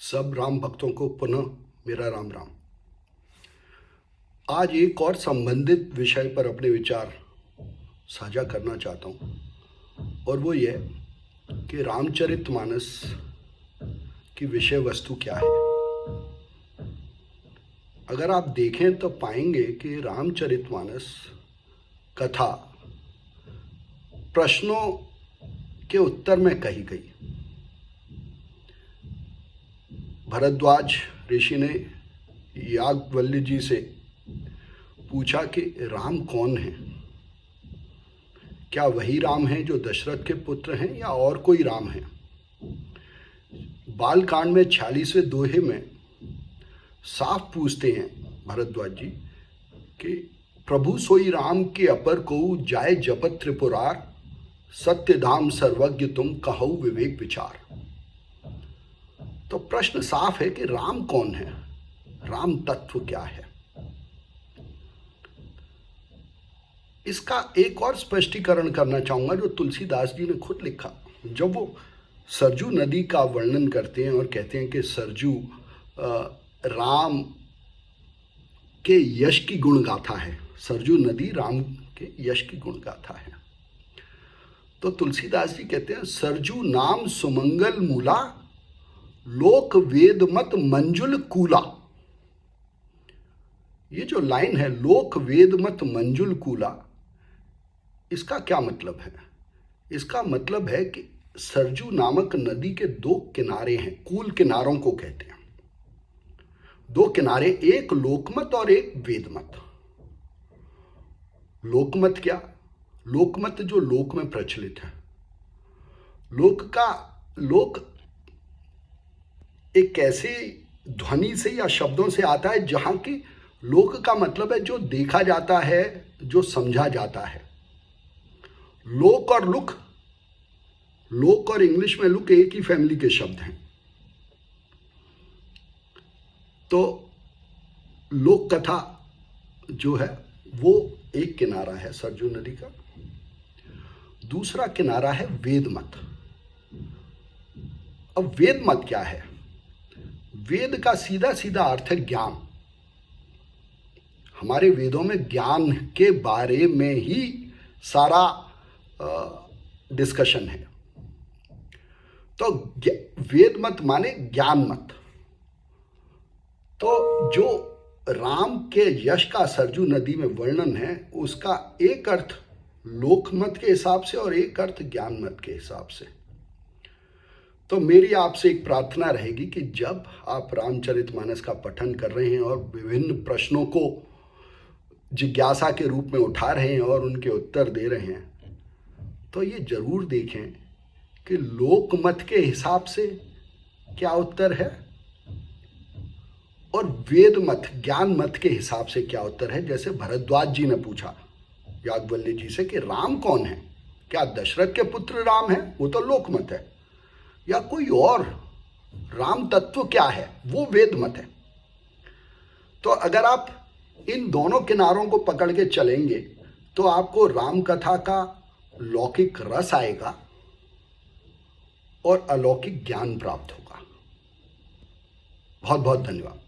सब राम भक्तों को पुनः मेरा राम राम। आज एक और संबंधित विषय पर अपने विचार साझा करना चाहता हूँ और वो ये कि रामचरितमानस की विषय वस्तु क्या है। अगर आप देखें तो पाएंगे कि रामचरितमानस कथा प्रश्नों के उत्तर में कही गई। भरद्वाज ऋषि ने याज्ञवल्क्य जी से पूछा कि राम कौन है, क्या वही राम है जो दशरथ के पुत्र हैं या और कोई राम है। बालकांड में 46वें दोहे में साफ पूछते हैं भरद्वाज जी कि प्रभु सोई राम के अपर को जाय जपत त्रिपुरार, सत्य धाम सर्वज्ञ तुम कहु विवेक विचार। तो प्रश्न साफ है कि राम कौन है, राम तत्व क्या है। इसका एक और स्पष्टीकरण करना चाहूंगा जो तुलसीदास जी ने खुद लिखा। जब वो सरजू नदी का वर्णन करते हैं और कहते हैं कि सरजू राम के यश की गुण गाथा है, सरजू नदी राम के यश की गुण गाथा है, तो तुलसीदास जी कहते हैं सरजू नाम सुमंगल मूला, लोक वेद मत मंजुल कूला। ये जो लाइन है लोक वेद मत मंजुल कूला, इसका क्या मतलब है। इसका मतलब है कि सरजू नामक नदी के दो किनारे हैं, कूल किनारों को कहते हैं। दो किनारे, एक लोकमत और एक वेदमत। लोकमत क्या, लोकमत जो लोक में प्रचलित है। लोक एक ऐसी ध्वनि से या शब्दों से आता है जहां की लोक का मतलब है जो देखा जाता है, जो समझा जाता है। लोक और लुक, लोक और इंग्लिश में लुक एक ही फैमिली के शब्द हैं। तो लोक कथा जो है वो एक किनारा है सरजू नदी का। दूसरा किनारा है वेदमत। अब वेदमत क्या है। वेद का सीधा सीधा अर्थ है ज्ञान। हमारे वेदों में ज्ञान के बारे में ही सारा डिस्कशन है। तो वेद मत माने ज्ञान मत। तो जो राम के यश का सरजू नदी में वर्णन है उसका एक अर्थ लोकमत के हिसाब से और एक अर्थ ज्ञान मत के हिसाब से। तो मेरी आपसे एक प्रार्थना रहेगी कि जब आप रामचरितमानस का पठन कर रहे हैं और विभिन्न प्रश्नों को जिज्ञासा के रूप में उठा रहे हैं और उनके उत्तर दे रहे हैं, तो ये जरूर देखें कि लोकमत के हिसाब से क्या उत्तर है और वेद मत ज्ञान मत के हिसाब से क्या उत्तर है। जैसे भरद्वाज जी ने पूछा याज्ञवल्क्य जी से कि राम कौन है, क्या दशरथ के पुत्र राम है, वो तो लोकमत है, या कोई और राम तत्व क्या है, वो वेद मत है। तो अगर आप इन दोनों किनारों को पकड़ के चलेंगे तो आपको राम कथा का लौकिक रस आएगा और अलौकिक ज्ञान प्राप्त होगा। बहुत बहुत धन्यवाद।